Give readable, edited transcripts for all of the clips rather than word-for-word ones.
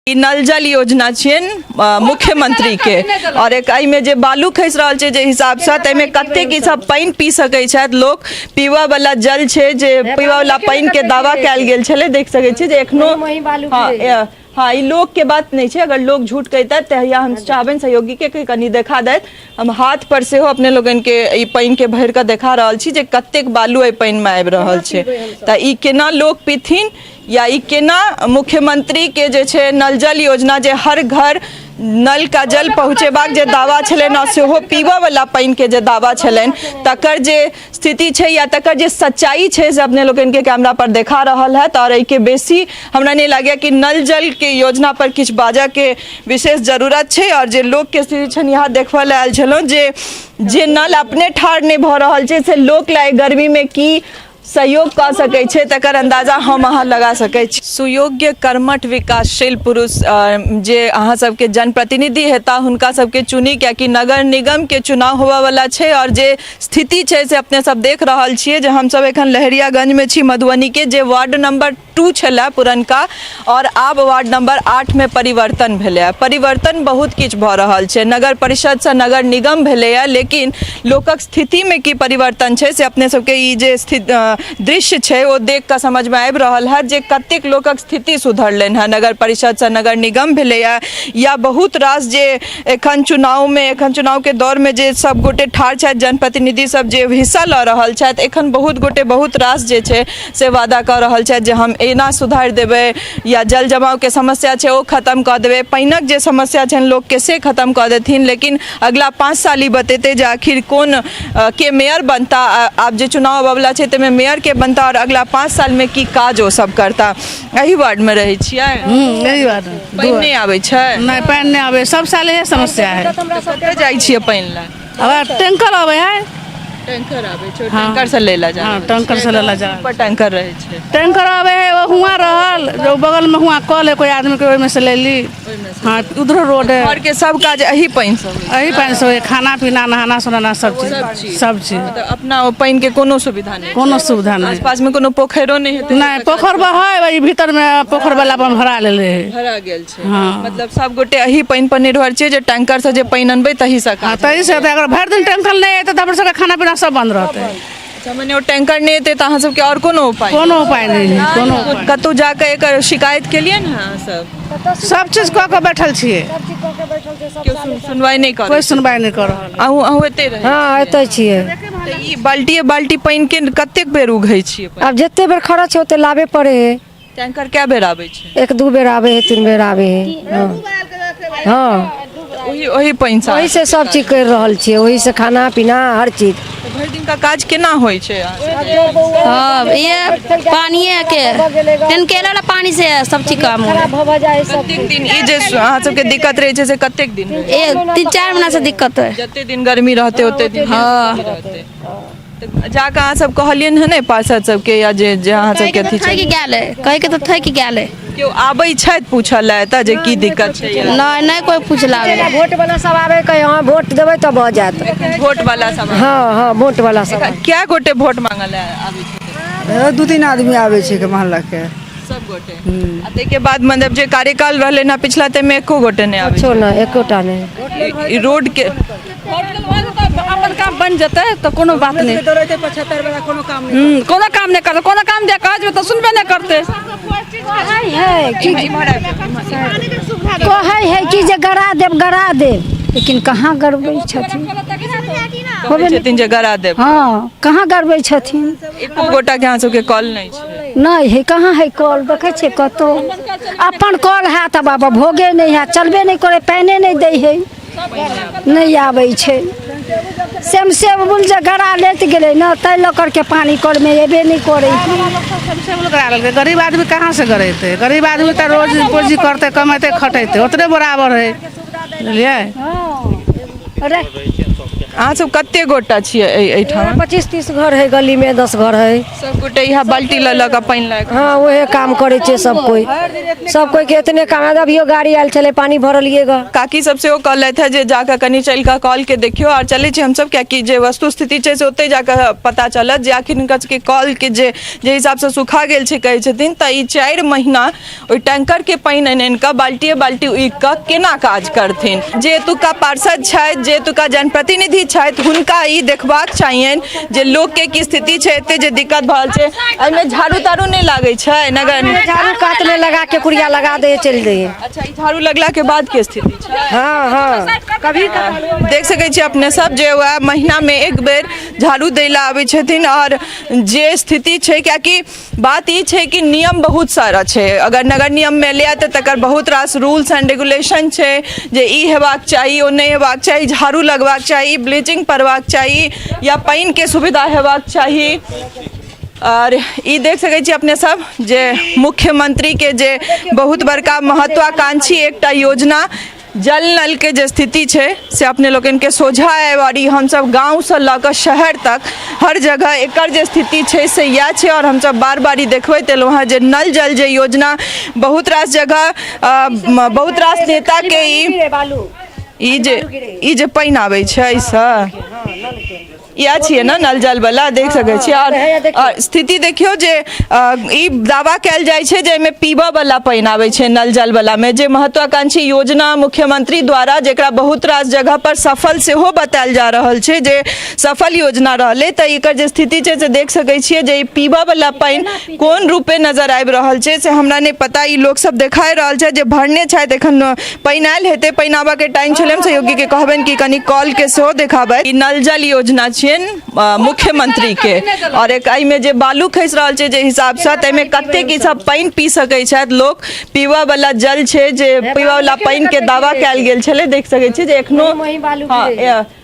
नल जल योजना छियन मुख्यमंत्री के और एक में जे बालू खस रहा है जे हिसाब से तमे कते की सब पानी पी सकै छथि लोग पीवा वाला जल छे जे पीवा वाला पानी के दावा कैल गेल छले देख सकै छी जे एखनो हाँ ई लोग के बात नहीं है। अगर लोग झूठ कहते तो या हम चाहबन सहयोगी के कनी देखा देत हम हाथ पर से हो अपने लोगन के ई पानी के भर के देखा रहल छी जे कतेक बालू ए पानी में आबि रहल छे त ई केना लोग पीथिन या ई केना मुख्यमंत्री के जे छे नल जल योजना जे हर घर नल का जल पहुँचेबाक जे दावा छलन सेहो पीबा वाला पानी के जे दावा छलन तकर जे स्थिति छे या तकर जे सच्चाई छे से अपने लोगन के कैमरा पर देखा रहल है और एके बेसी हमरा नहीं लगे कि नल जल के योजना पर किछ बाजा के विशेष जरूरत छे और जे लोग के स्थिति छन यहाँ देखवा ले आयल छलो जे नल अपने ठाढ़ नहीं भ रहल छे से लोक लाए गर्मी में की सहयोग कर सकै छे तकर अंदाजा हम अहाँ लगा सकै छी। सुयोग्य कर्मठ विकासशील पुरुष जे अहाँ सबके जनप्रतिनिधि हेता हुनका सबके चुनी कियाकि नगर निगम के चुनाव होवा वाला छे और जे स्थिति छे से अपने सब देख रहल छिए जे हम सब एखन लहरियागंज में छी मधुबनी के जे वार्ड नंबर 2 छला पुरनका और आब वार्ड नंबर 8 में परिवर्तन भेलै। परिवर्तन बहुत किछ भ रहल छे नगर परिषद से नगर निगम भेलै लेकिन लोकक स्थिति में की परिवर्तन छे से अपने सबके ई जे दृश्य छे वो देख कर समझ में आबि रहल है जे कतेक लोकक स्थिति सुधरलन है नगर परिषद से नगर निगम भेलै या बहुत रास जे एखन चुनाव के दौर में जे सब गोटे ठाढ़ छथि जनप्रतिनिधि सब जे हिस्सा ल रहल छथि एखन बहुत गोटे बहुत रास जे छे से वादा कर रहल छथि जे हम एना सुधार देबै या जल जमाव के समस्या छे वो खत्म कर देबै पानिक जे समस्या छन लोग के से खत्म कर देथिन लेकिन अगला 5 साल ही बतेते जे आखिर कौन के मेयर बनता आप जे चुनाव वाला छे तेमे मेयर के बनता और अगला 5 साल में की काज वो सब करता। यही वार्ड में रहे छियै यही वार्ड पानि नहीं आबै छै नहीं पानि नहीं आवे सब साल ये समस्या है कतऽ जाइ छियै पानि ला अब टैंकर आवे है टैंकर आबै छै टैंकर से लेला जा हाँ टैंकर से लेला जा पर टैंकर रहे छै टैंकर आवे है वो हुआ रहल जो बगल में हुआ कल है कोई आदमी के ओहि में से ले ली हाँ उधर रोड है घर के सब काज यही पानि से यही पानि से होय खाना पीना नहाना सोनाना सब चीज मतलब अपना ओ पानि के कोनो सुविधा नहीं कोनो सुविधा नहीं आसपास में कोनो पोखरो नहीं हेतै नहीं पोखर है वही भीतर में पोखर वाला अपन भरा लेले है भरा गेल छै हाँ मतलब सब गोटे यही पानि पर निर्भर छै जे टैंकर से जे पानि अनबै तही से हाँ तही से अगर भरि दिन टैंकर नहीं है तो सब खाना पीना सब बंद रहते अच्छा मने वो टैंकर नहीं हेतै त अहाँ सबके और कोनो उपाय नहीं है कोनो कतौ जाके एकर शिकायत केलियै न अहाँ सब चीज कऽ के बैठल छियै केओ सुनवाई नहीं कर कोई सुनवाई नहीं कर रहल अहूँ एते रहे हाँ एते छियै त ई बाल्टी पानि के कतेक बेर उघै छियै अब जितने बेर खर्च होते लाभे पड़े है टैंकर क्या बेर आबै छै 1-2 बेर आवे है 3 बेर आवे है हाँ वही पानि से वही से सब चीज कर रहल छियै वही से खाना पीना हर चीज भरि दिन का काज केना होइ छै हाँ ये पानी के टैंकर वाला पानी से सब चीज काम हो कतेक दिन ई जे अहाँ सबके दिक्कत रहे छै से कतेक दिन ये 3-4 महीना से दिक्कत है जते दिन गर्मी रहते ओते दिन हाँ जाके अहाँ सब कहलियन है ने पार्षद सबके या जे अहाँ सबके अथी छै कहे के तो थक गेल है केओ आबै छथि पूछऽ ला एतऽ जे की दिक्कत छै नहीं कोई पूछला वोट वाला सब आवे कहे हाँ वोट देबै तब भ जात वोट वाला सब हाँ वोट वाला सब क्या गोटे वोट मांगल आबै छै 2-3 आदमी आवे छै के मोहल्ला के सब गोटे आ तै के बाद मतलब जे कार्यकाल रहले ना पिछला ते में एको गोटे नहीं आबै छो ना एकोटा नहीं ई रोड के अपन काम बन जते तो कोनो बात नहीं 75 वाला कोनो काम नहीं कोनो काम नहीं करते कोनो काम दे काज में तो सुनबे नहीं करते कहै है कि जे गड़ा देब लेकिन कहाँ गड़बै छथिन छथिन जे गड़ा देब हाँ कहाँ गड़बै छथिन एको गोटा के अहाँ सबके कॉल नहीं छै नहीं है कहाँ है कल देखे छे कतो अपन कल है तब बाबा भोगे नहीं है चलबे नहीं करे पानी नहीं दे है नहीं आबै छै सेम बुल जे गड़ा लेत गेलै न तै ल करके पानी कल में एबे नहीं करे गरीब आदमी कहाँ से गरेते गरीब आदमी तो रोज पूंजी करते कमेते खटेते उतने बराबर है बुझलिए अहाँ सब कते गोटा छियै एहिठाम 25-30 घर है, गली में 10 घर है। सब गोटे यहाँ बाल्टी लऽ कऽ पानि लऽ कऽ हाँ वही काम करे छे सब कोई के इतने काम है। अभियो गाड़ी आयल चले पानी भरलिए ग। काकी सब सेहो कहलथि है जे जाकऽ कनि चलि कऽ कॉल के देखियो और चले छी हमसब, कियाकि जे वस्तु स्थिति छै से ओते जाकऽ पता चलत जे आखिर हिनकर सबके कॉल के जे हिसाब से सुखा गेल छै कहै छथिन, तऽ ई 4 महीना ओहि टैंकर के पानि आनि कऽ बाल्टिए बाल्टी उइक कऽ केना काज करथिन। जे एतुका पार्षद छथि, जे एतुका जनप्रतिनिधि छथि, हुनका ई देखबाक चाहियनि जे लोक के की स्थिति छै, एते जे दिक्कत भऽ रहल छै। एहिमे झाड़ू ताड़ू नहीं लागै छै नगर झाड़ू काट में लगा के कुड़िया लगा दे चल दे। अच्छा, ई झाड़ू लगला के बाद के स्थिति छै? हाँ कभी देख सकै छी अपने सब जे वह महीना में एक बेर झाड़ू दै ला आबै छथिन। और जे स्थिति छै, कियाकि बात ई छै कि नियम बहुत सारा छै, अगर नगर नियम में लिया तऽ तकर बहुत रास रूल्स एंड रेगुलेशन छै जे ई हेबाक चाही, ओ नहीं हेबाक चाही, झाड़ू लगबाक चाही, ब्लीचिंग करबाक चाही, या पानि के सुविधा हेबाक चाही। और ई देख सकै छी अपने सब जे मुख्यमंत्री के जे बहुत बड़का महत्वाकांक्षी एकटा योजना जल नल के जे स्थिति छै से अपने लोगन के सोझा है। और हम सब गांव से लऽ कऽ शहर तक हर जगह एकर जे स्थिति छै से यह छै। और हम सब बार बार ई देखबैत एलहुँ हँ जे नल जल जे योजना बहुत रास जगह बहुत रास नेता के ई जे पानि आबै छै से या छिए ना नल जल वाला देख सकै छी। और स्थिति देखियो जे ई दावा कयल जाइ छै जे एहिमे पीबऽ वाला पानि आबै छै नल जल वाला में, जे महत्वाकांक्षी योजना मुख्यमंत्री द्वारा जेकरा बहुत रास जगह पर सफल सेहो बतायल जा रहल छै जे सफल योजना रहलै, तऽ एकर जे स्थिति छै से देख सकै छियै जे ई पीबऽ वाला पानि कोन रूपे नजर आबि रहल छै से हमरा नहीं पता। ई लोग सब देखाइ रहल छै जे भरने छथि, एखन पानि आयल हेतै, पानि आबऽ के टाइम छलै। हम सहयोगी के कहबनि कि कनि कॉल के सेहो देखाबै। ई नल जल योजना मुख्यमंत्री के, और एहिमे जे बालू खसि रहल छै जे हिसाब से, ताहिमे कतेक ई सब पानि पी सकै छथि लोक। पीबऽ वाला जल छै, जे पीबऽ वाला पानि के दावा कयल गेल छलै, देख सकै छी जे एखनो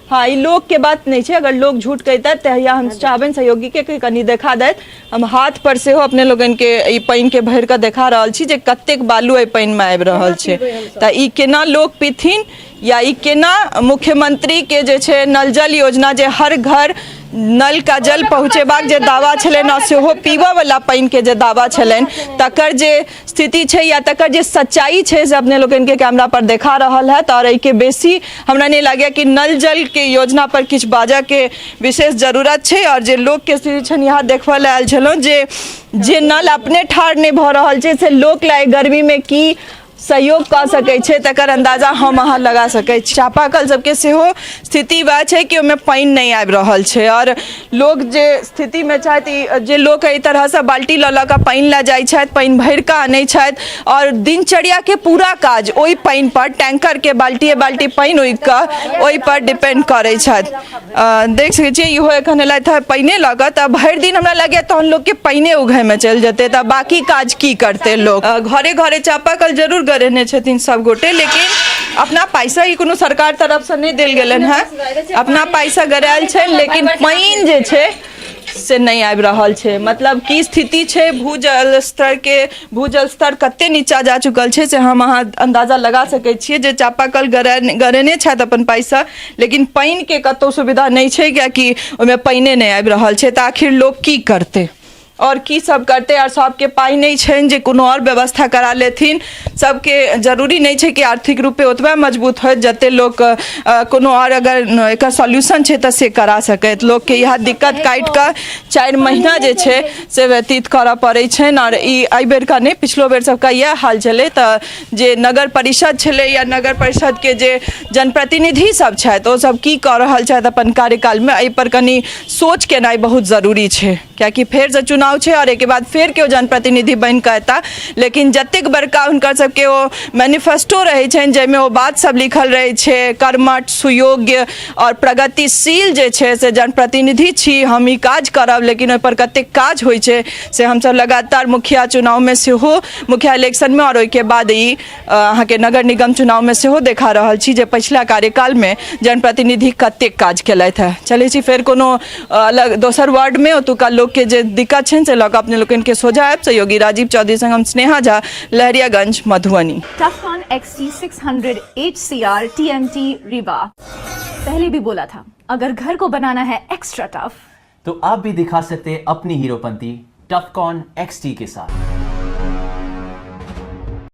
हाँ ई लोग के बात नहीं है। अगर लोग झूठ कहते तो या हम चाहबन सहयोगी के कनी देखा देत। हम हाथ पर से हो अपने लोगन के ई पानी के भर के देखा रहल छी जे कतेक बालू ए पानी में आबि रहल छै। त ई केना लोग पीथिन, या ई केना मुख्यमंत्री के जे छै नल जल योजना जे हर घर नल का जल पहुँचेबाक जे दावा छलनि आ सेहो पीबऽ वाला पानि के जे दावा छलनि, तकर जे स्थिति छै या तकर जे सच्चाई छै से अपने लोगन के कैमरा पर देखा रहल है। और एहि के बेसी हमरा नहीं लगे कि नल जल के योजना पर किछु बाजऽ के विशेष जरूरत छै। और जे लोग के स्थिति छनि यहाँ देखबऽ लेल आयल छलहुँ जे नल अपने ठाढ़ नहीं भऽ रहल छै से लोक ला गर्मी में की सहयोग कऽ सकै छै तकर अंदाजा हम अहाँ लगा सकै छी। चापाकल सबके सेहो स्थिति वह छै कि ओहिमे पानि नहीं आबि रहल छै, और लोग जे स्थिति में छथि, जे लोग एहि तरह से बाल्टी लऽ कऽ पानि लऽ जाइ छथि, पानि भरि कऽ आनै छथि, और दिनचर्या के पूरा काज ओहि पानि पर, टैंकर के बाल्टिए बाल्टी पानि उइक कऽ ओहि पर डिपेंड करै छथि। देख सकै छियै इहो एखन एलथि है पानिए लऽ कऽ, तऽ भरि दिन हमरा लगैए तहन लोग के पानिए उघै में चलि जेतै, तऽ बाकी काज की करतै लोग। घरे घरे चापाकल जरूर गरेने छथिन सब गोटे, लेकिन अपना पैसा ही कोनो सरकार तरफ से नहीं देल गेलन है, अपना पैसा गरायल छै, लेकिन पानि जे छै से नहीं आबि रहल छै। मतलब की स्थिति छै, भूजल स्तर कते नीचा जा चुकल छै से हम अहाँ अंदाजा लगा सकै छियै। जे चापाकल गरेने छथि अपन पैसा, लेकिन पानि के कतौ सुविधा नहीं छै, कियाकि ओहिमे पानि नहीं आबि रहल छै, तऽ आखिर लोग की करतै और की सब करते। और सबके पाई नहीं छनि जे कोनो और व्यवस्था करा लेथिन। सबके जरूरी नहीं छै कि आर्थिक रूपे ओतबा मजबूत हो जते लोग कोनो और अगर एकर सॉल्यूशन छै तऽ से करा सकैत। लोग के यह दिक्कत काटि कऽ 4 महीना जे छै से व्यतीत करऽ पड़ै छनि। और ई एहि बेर का नहीं, पिछलो बेर सबका यह हाल छलै। तऽ जे नगर परिषद छलै या नगर परिषद के जे जनप्रतिनिधि सब छथि ओ सब की कऽ रहल छथि अपन कार्यकाल में, एहि पर कनी सोच केनाइ बहुत जरूरी छै, कियाकि फेर से चुनाव छै और एक बाद फेर के जनप्रतिनिधि बन कऽ एता। लेकिन जतेक बड़का हुनकर सबके ओ मैनिफेस्टो रहे छनि जाहिमे ओ बात सब लिखल रहे छै, कर्मठ, सुयोग्य और प्रगतिशील जे छै से जनप्रतिनिधि छी, हम ई काज करब, लेकिन ओहि पर कतेक काज होइ छै से हमसब लगातार मुखिया चुनाव में सेहो, मुखिया इलेक्शन में और ओहिके बाद ई अहाँके नगर निगम चुनाव में सेहो देखा रहल छी जे पिछला कार्यकाल में जनप्रतिनिधि कतेक काज केलथि है। चलै छी फेर कोनो अलग दोसर वार्ड में ओतुका लोग के जे दिक्कत छनि से लऽ कऽ अपने लोगन के सोझा आयब। सहयोगी राजीव चौधरी संग हम Sneha Jha, Lahariaganj, Madhubani. टफकॉन XT600 HCR TMT Riva, पहले भी बोला था अगर घर को बनाना है एक्स्ट्रा टफ, तो आप भी दिखा सकते हैं अपनी हीरोपंती टफकॉन XT के साथ।